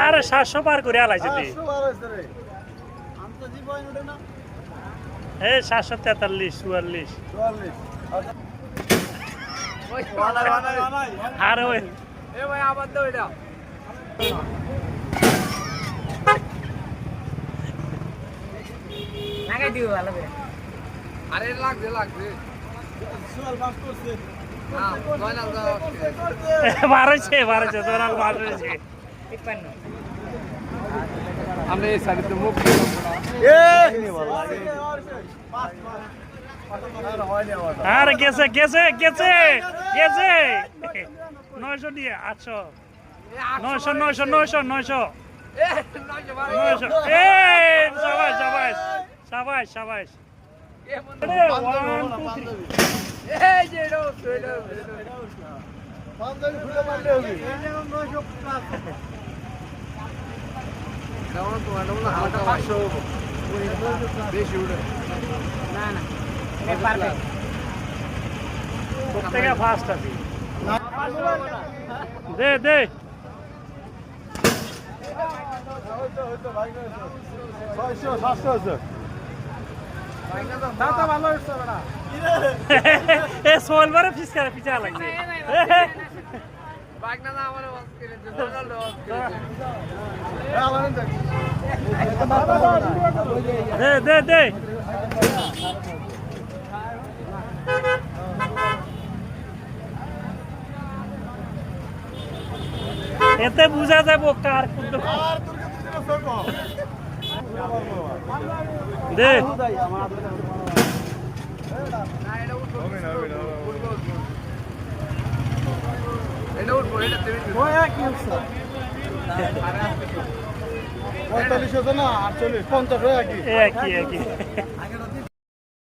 আরে 700 পার করে আলাইছে তুই এই 743 44 আরে ওই এ ভাই আবার দাও এটা লাগাই দিও ভালো করে আরে লাগবে সুয়াল পাস করছে হ্যাঁ জয়নাল দাও বারোছে জয়নাল বারোছে 51 আমরা এই সাইডে মুখ আরে গেছে 900 দিয়ে 800 900 শাবাশ এই যে এটা পাঞ্জাবি খুলে মারলে হবে কেমন তোমার না হালকা 500 বেশি উঠে না এ পারফেক্ট প্রত্যেকটা ফাস্ট আছে দে 600 আছে দাদা ভালো হচ্ছে না এ সোল বারে ফিসকারে পিছা লাগছে বাগনা না আমারে ওয়াজ করে দে জয়নাল ওয়াজ করে দে এতে বুঝা যাবো কার দে এটা উঠবো এটা তুমি কি হচ্ছে 45 আছে না 48 হয় কি একই